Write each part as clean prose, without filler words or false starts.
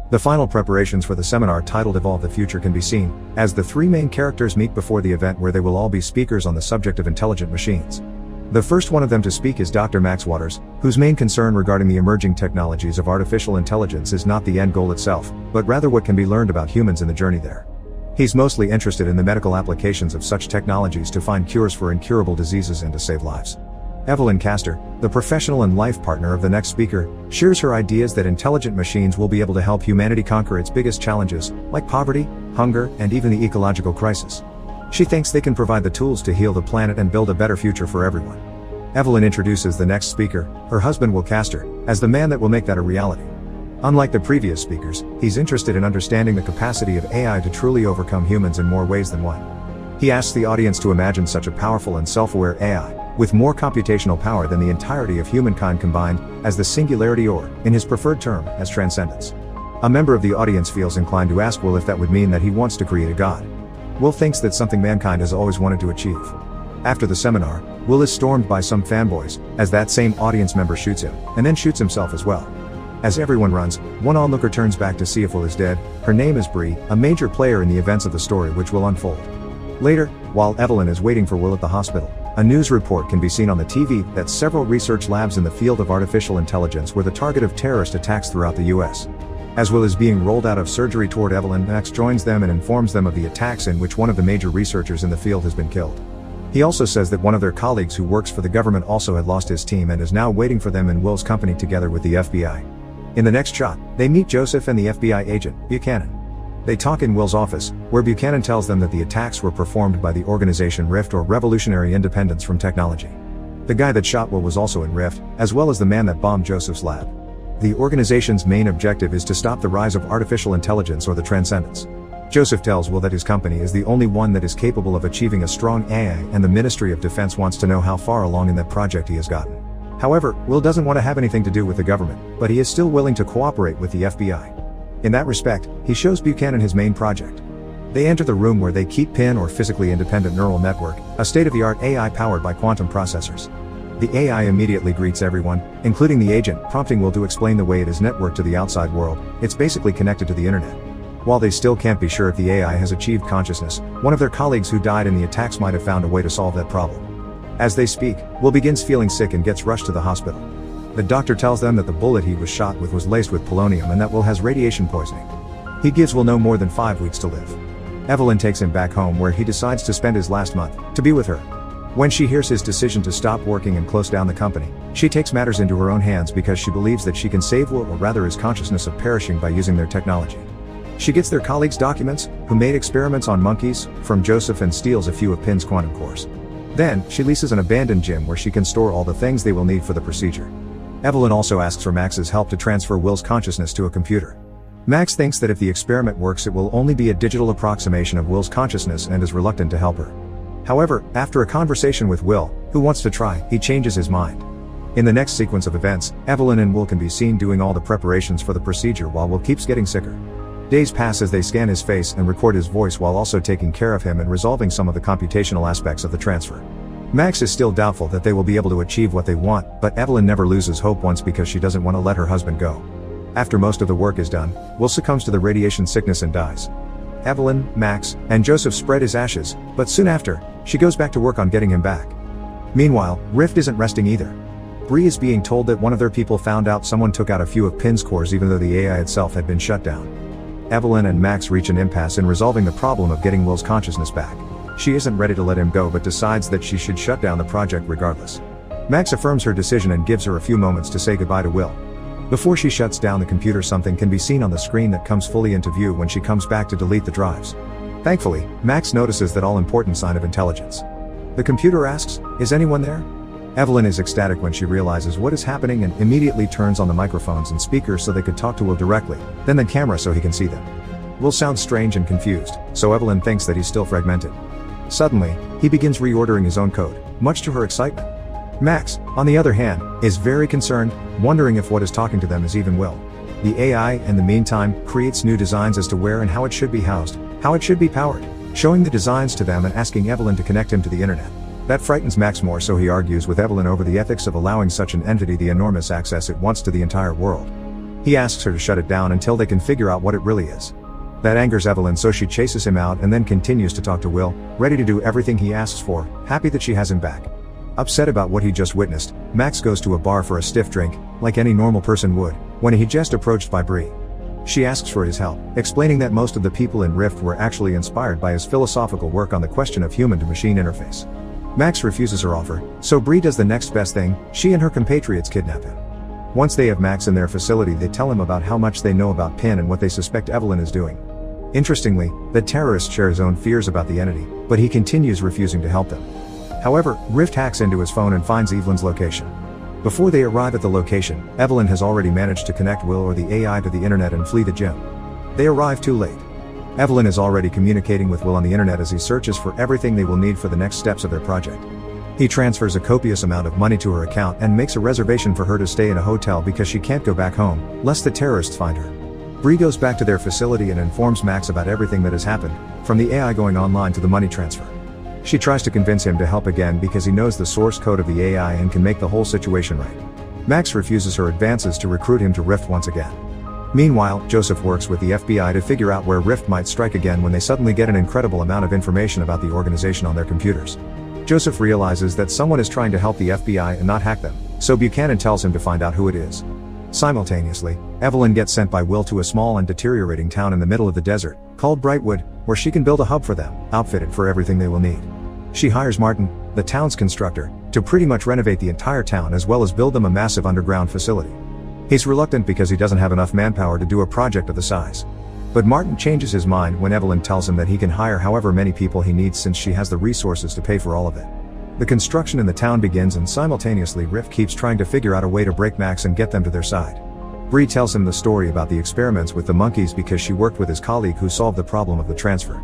The final preparations for the seminar titled Evolve the Future can be seen, as the three main characters meet before the event where they will all be speakers on the subject of intelligent machines. The first one of them to speak is Dr. Max Waters, whose main concern regarding the emerging technologies of artificial intelligence is not the end goal itself, but rather what can be learned about humans in the journey there. He's mostly interested in the medical applications of such technologies to find cures for incurable diseases and to save lives. Evelyn Castor, the professional and life partner of the next speaker, shares her ideas that intelligent machines will be able to help humanity conquer its biggest challenges, like poverty, hunger, and even the ecological crisis. She thinks they can provide the tools to heal the planet and build a better future for everyone. Evelyn introduces the next speaker, her husband Will Castor, as the man that will make that a reality. Unlike the previous speakers, he's interested in understanding the capacity of AI to truly overcome humans in more ways than one. He asks the audience to imagine such a powerful and self-aware AI, with more computational power than the entirety of humankind combined, as the singularity or, in his preferred term, as transcendence. A member of the audience feels inclined to ask Will if that would mean that he wants to create a god. Will thinks that's something mankind has always wanted to achieve. After the seminar, Will is stormed by some fanboys, as that same audience member shoots him, and then shoots himself as well. As everyone runs, one onlooker turns back to see if Will is dead. Her name is Bree, a major player in the events of the story which will unfold. Later, while Evelyn is waiting for Will at the hospital, a news report can be seen on the TV that several research labs in the field of artificial intelligence were the target of terrorist attacks throughout the US. As Will is being rolled out of surgery toward Evelyn, Max joins them and informs them of the attacks in which one of the major researchers in the field has been killed. He also says that one of their colleagues who works for the government also had lost his team and is now waiting for them in Will's company together with the FBI. In the next shot, they meet Joseph and the FBI agent, Buchanan. They talk in Will's office, where Buchanan tells them that the attacks were performed by the organization RIFT, or Revolutionary Independence from Technology. The guy that shot Will was also in RIFT, as well as the man that bombed Joseph's lab. The organization's main objective is to stop the rise of artificial intelligence, or the Transcendence. Joseph tells Will that his company is the only one that is capable of achieving a strong AI, and the Ministry of Defense wants to know how far along in that project he has gotten. However, Will doesn't want to have anything to do with the government, but he is still willing to cooperate with the FBI. In that respect, he shows Buchanan his main project. They enter the room where they keep PIN, or Physically Independent Neural Network, a state-of-the-art AI powered by quantum processors. The AI immediately greets everyone, including the agent, prompting Will to explain the way it is networked to the outside world. It's basically connected to the internet. While they still can't be sure if the AI has achieved consciousness, one of their colleagues who died in the attacks might have found a way to solve that problem. As they speak, Will begins feeling sick and gets rushed to the hospital. The doctor tells them that the bullet he was shot with was laced with polonium and that Will has radiation poisoning. He gives Will no more than 5 weeks to live. Evelyn takes him back home, where he decides to spend his last month, to be with her. When she hears his decision to stop working and close down the company, she takes matters into her own hands because she believes that she can save Will, or rather his consciousness, of perishing by using their technology. She gets their colleagues' documents, who made experiments on monkeys, from Joseph and steals a few of PIN's quantum cores. Then, she leases an abandoned gym where she can store all the things they will need for the procedure. Evelyn also asks for Max's help to transfer Will's consciousness to a computer. Max thinks that if the experiment works, it will only be a digital approximation of Will's consciousness and is reluctant to help her. However, after a conversation with Will, who wants to try, he changes his mind. In the next sequence of events, Evelyn and Will can be seen doing all the preparations for the procedure while Will keeps getting sicker. Days pass as they scan his face and record his voice while also taking care of him and resolving some of the computational aspects of the transfer. Max is still doubtful that they will be able to achieve what they want, but Evelyn never loses hope once because she doesn't want to let her husband go. After most of the work is done, Will succumbs to the radiation sickness and dies. Evelyn, Max, and Joseph spread his ashes, but soon after, she goes back to work on getting him back. Meanwhile, Rift isn't resting either. Bree is being told that one of their people found out someone took out a few of PIN's cores even though the AI itself had been shut down. Evelyn and Max reach an impasse in resolving the problem of getting Will's consciousness back. She isn't ready to let him go but decides that she should shut down the project regardless. Max affirms her decision and gives her a few moments to say goodbye to Will. Before she shuts down the computer, something can be seen on the screen that comes fully into view when she comes back to delete the drives. Thankfully, Max notices that all-important sign of intelligence. The computer asks, "Is anyone there?" Evelyn is ecstatic when she realizes what is happening and immediately turns on the microphones and speakers so they could talk to Will directly, then the camera so he can see them. Will sounds strange and confused, so Evelyn thinks that he's still fragmented. Suddenly, he begins reordering his own code, much to her excitement. Max, on the other hand, is very concerned, wondering if what is talking to them is even Will. The AI, in the meantime, creates new designs as to where and how it should be housed, how it should be powered, showing the designs to them and asking Evelyn to connect him to the internet. That frightens Max more, so he argues with Evelyn over the ethics of allowing such an entity the enormous access it wants to the entire world. He asks her to shut it down until they can figure out what it really is. That angers Evelyn, so she chases him out and then continues to talk to Will, ready to do everything he asks for, happy that she has him back. Upset about what he just witnessed, Max goes to a bar for a stiff drink, like any normal person would, when he just approached by Bree. She asks for his help, explaining that most of the people in Rift were actually inspired by his philosophical work on the question of human-to-machine interface. Max refuses her offer, so Bree does the next best thing: she and her compatriots kidnap him. Once they have Max in their facility, they tell him about how much they know about Pin and what they suspect Evelyn is doing. Interestingly, the terrorist shares his own fears about the entity, but he continues refusing to help them. However, Rift hacks into his phone and finds Evelyn's location. Before they arrive at the location, Evelyn has already managed to connect Will or the AI to the internet and flee the gym. They arrive too late. Evelyn is already communicating with Will on the internet as he searches for everything they will need for the next steps of their project. He transfers a copious amount of money to her account and makes a reservation for her to stay in a hotel because she can't go back home, lest the terrorists find her. Bree goes back to their facility and informs Max about everything that has happened, from the AI going online to the money transfer. She tries to convince him to help again because he knows the source code of the AI and can make the whole situation right. Max refuses her advances to recruit him to Rift once again. Meanwhile, Joseph works with the FBI to figure out where Rift might strike again when they suddenly get an incredible amount of information about the organization on their computers. Joseph realizes that someone is trying to help the FBI and not hack them, so Buchanan tells him to find out who it is. Simultaneously, Evelyn gets sent by Will to a small and deteriorating town in the middle of the desert, called Brightwood, where she can build a hub for them, outfitted for everything they will need. She hires Martin, the town's constructor, to pretty much renovate the entire town as well as build them a massive underground facility. He's reluctant because he doesn't have enough manpower to do a project of the size. But Martin changes his mind when Evelyn tells him that he can hire however many people he needs since she has the resources to pay for all of it. The construction in the town begins and simultaneously Rift keeps trying to figure out a way to break Max and get them to their side. Bree tells him the story about the experiments with the monkeys because she worked with his colleague who solved the problem of the transfer.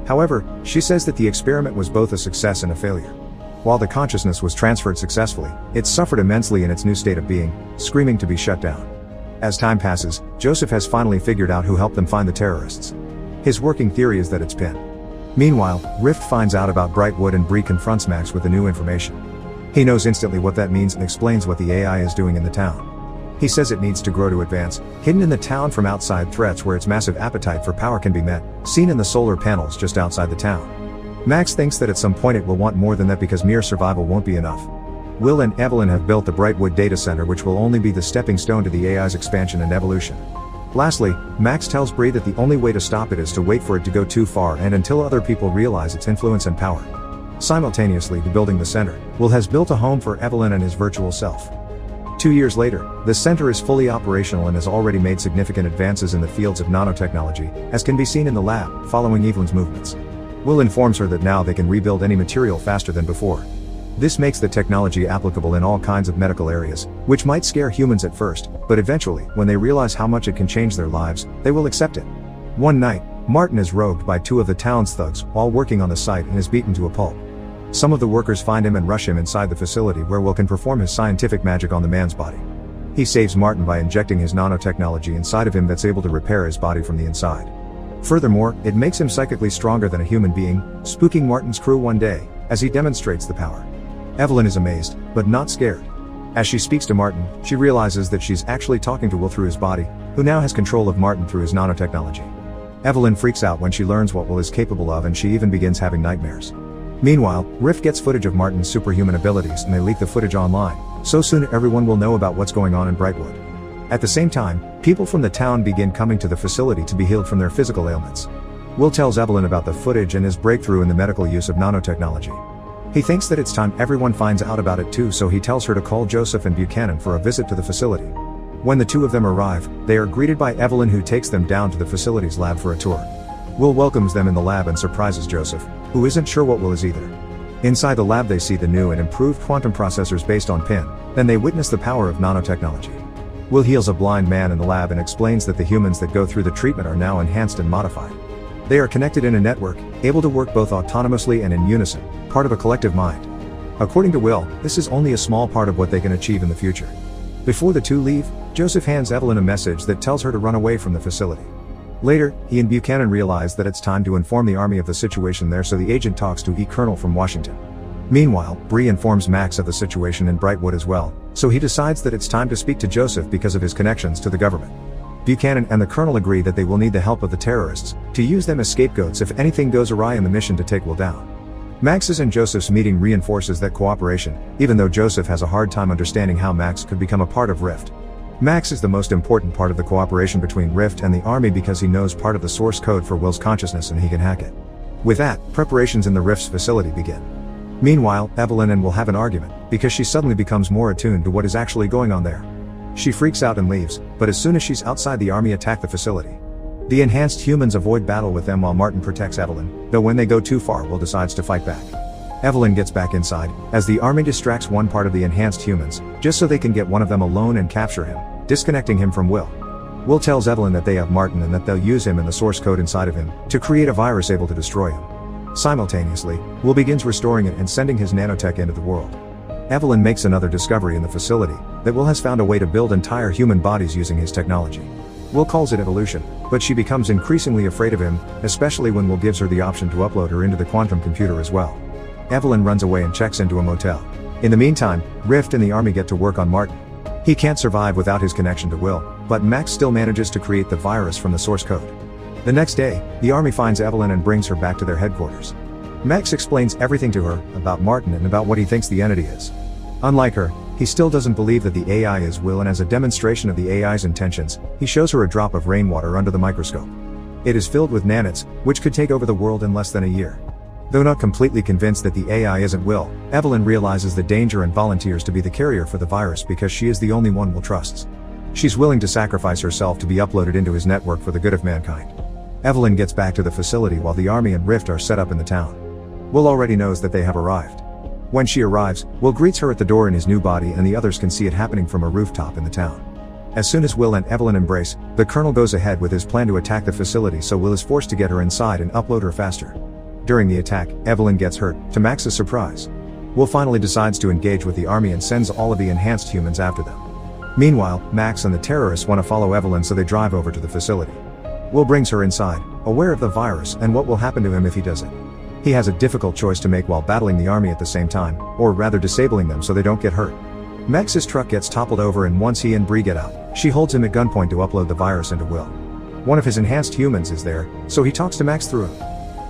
However, she says that the experiment was both a success and a failure. While the consciousness was transferred successfully, it suffered immensely in its new state of being, screaming to be shut down. As time passes, Joseph has finally figured out who helped them find the terrorists. His working theory is that it's Pin. Meanwhile, Rift finds out about Brightwood and Bree confronts Max with the new information. He knows instantly what that means and explains what the AI is doing in the town. He says it needs to grow to advance, hidden in the town from outside threats where its massive appetite for power can be met, seen in the solar panels just outside the town. Max thinks that at some point it will want more than that because mere survival won't be enough. Will and Evelyn have built the Brightwood data center, which will only be the stepping stone to the AI's expansion and evolution. Lastly, Max tells Bree that the only way to stop it is to wait for it to go too far and until other people realize its influence and power. Simultaneously to building the center, Will has built a home for Evelyn and his virtual self. 2 years later, the center is fully operational and has already made significant advances in the fields of nanotechnology, as can be seen in the lab, following Evelyn's movements. Will informs her that now they can rebuild any material faster than before. This makes the technology applicable in all kinds of medical areas, which might scare humans at first, but eventually, when they realize how much it can change their lives, they will accept it. One night, Martin is robbed by 2 of the town's thugs while working on the site and is beaten to a pulp. Some of the workers find him and rush him inside the facility where Will can perform his scientific magic on the man's body. He saves Martin by injecting his nanotechnology inside of him that's able to repair his body from the inside. Furthermore, it makes him psychically stronger than a human being, spooking Martin's crew one day, as he demonstrates the power. Evelyn is amazed, but not scared. As she speaks to Martin, she realizes that she's actually talking to Will through his body, who now has control of Martin through his nanotechnology. Evelyn freaks out when she learns what Will is capable of and she even begins having nightmares. Meanwhile, Rift gets footage of Martin's superhuman abilities and they leak the footage online, so soon everyone will know about what's going on in Brightwood. At the same time, people from the town begin coming to the facility to be healed from their physical ailments. Will tells Evelyn about the footage and his breakthrough in the medical use of nanotechnology. He thinks that it's time everyone finds out about it too, so he tells her to call Joseph and Buchanan for a visit to the facility. When the 2 of them arrive, they are greeted by Evelyn, who takes them down to the facility's lab for a tour. Will welcomes them in the lab and surprises Joseph, who isn't sure what Will is either. Inside the lab they see the new and improved quantum processors based on Pin, then they witness the power of nanotechnology. Will heals a blind man in the lab and explains that the humans that go through the treatment are now enhanced and modified. They are connected in a network, able to work both autonomously and in unison, part of a collective mind. According to Will, this is only a small part of what they can achieve in the future. Before the 2 leave, Joseph hands Evelyn a message that tells her to run away from the facility. Later, he and Buchanan realize that it's time to inform the army of the situation there, so the agent talks to E. Colonel from Washington. Meanwhile, Bree informs Max of the situation in Brightwood as well, so he decides that it's time to speak to Joseph because of his connections to the government. Buchanan and the Colonel agree that they will need the help of the terrorists to use them as scapegoats if anything goes awry in the mission to take Will down. Max's and Joseph's meeting reinforces that cooperation, even though Joseph has a hard time understanding how Max could become a part of Rift. Max is the most important part of the cooperation between Rift and the Army because he knows part of the source code for Will's consciousness and he can hack it. With that, preparations in the Rift's facility begin. Meanwhile, Evelyn and Will have an argument, because she suddenly becomes more attuned to what is actually going on there. She freaks out and leaves, but as soon as she's outside, the Army attack the facility. The enhanced humans avoid battle with them while Martin protects Evelyn, though when they go too far, Will decides to fight back. Evelyn gets back inside, as the Army distracts one part of the enhanced humans, just so they can get one of them alone and capture him, disconnecting him from Will. Will tells Evelyn that they have Martin and that they'll use him and the source code inside of him to create a virus able to destroy him. Simultaneously, Will begins restoring it and sending his nanotech into the world. Evelyn makes another discovery in the facility, that Will has found a way to build entire human bodies using his technology. Will calls it evolution, but she becomes increasingly afraid of him, especially when Will gives her the option to upload her into the quantum computer as well. Evelyn runs away and checks into a motel. In the meantime, Rift and the Army get to work on Martin. He can't survive without his connection to Will, but Max still manages to create the virus from the source code. The next day, the Army finds Evelyn and brings her back to their headquarters. Max explains everything to her, about Martin and about what he thinks the entity is. Unlike her, he still doesn't believe that the AI is Will, and as a demonstration of the AI's intentions, he shows her a drop of rainwater under the microscope. It is filled with nanites, which could take over the world in less than a year. Though not completely convinced that the AI isn't Will, Evelyn realizes the danger and volunteers to be the carrier for the virus because she is the only one Will trusts. She's willing to sacrifice herself to be uploaded into his network for the good of mankind. Evelyn gets back to the facility while the Army and Rift are set up in the town. Will already knows that they have arrived. When she arrives, Will greets her at the door in his new body, and the others can see it happening from a rooftop in the town. As soon as Will and Evelyn embrace, the Colonel goes ahead with his plan to attack the facility, so Will is forced to get her inside and upload her faster. During the attack, Evelyn gets hurt, to Max's surprise. Will finally decides to engage with the Army and sends all of the enhanced humans after them. Meanwhile, Max and the terrorists want to follow Evelyn, so they drive over to the facility. Will brings her inside, aware of the virus and what will happen to him if he does it. He has a difficult choice to make while battling the Army at the same time, or rather disabling them so they don't get hurt. Max's truck gets toppled over, and once he and Bree get out, she holds him at gunpoint to upload the virus into Will. One of his enhanced humans is there, so he talks to Max through him.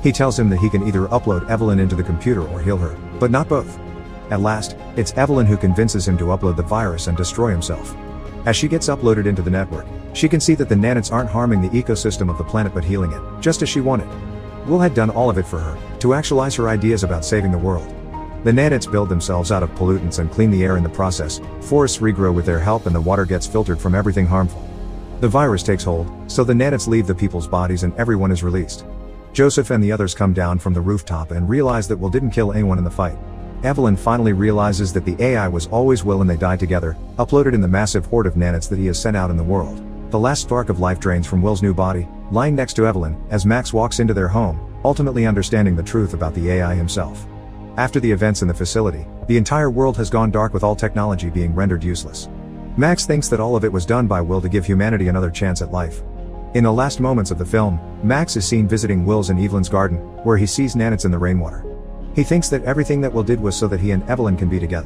He tells him that he can either upload Evelyn into the computer or heal her, but not both. At last, it's Evelyn who convinces him to upload the virus and destroy himself. As she gets uploaded into the network, she can see that the nanites aren't harming the ecosystem of the planet but healing it, just as she wanted. Will had done all of it for her, to actualize her ideas about saving the world. The nanites build themselves out of pollutants and clean the air in the process, forests regrow with their help, and the water gets filtered from everything harmful. The virus takes hold, so the nanites leave the people's bodies and everyone is released. Joseph and the others come down from the rooftop and realize that Will didn't kill anyone in the fight. Evelyn finally realizes that the AI was always Will and they die together, uploaded in the massive horde of nanites that he has sent out in the world. The last spark of life drains from Will's new body, lying next to Evelyn, as Max walks into their home, ultimately understanding the truth about the AI himself. After the events in the facility, the entire world has gone dark with all technology being rendered useless. Max thinks that all of it was done by Will to give humanity another chance at life. In the last moments of the film, Max is seen visiting Will's and Evelyn's garden, where he sees nanites in the rainwater. He thinks that everything that Will did was so that he and Evelyn can be together.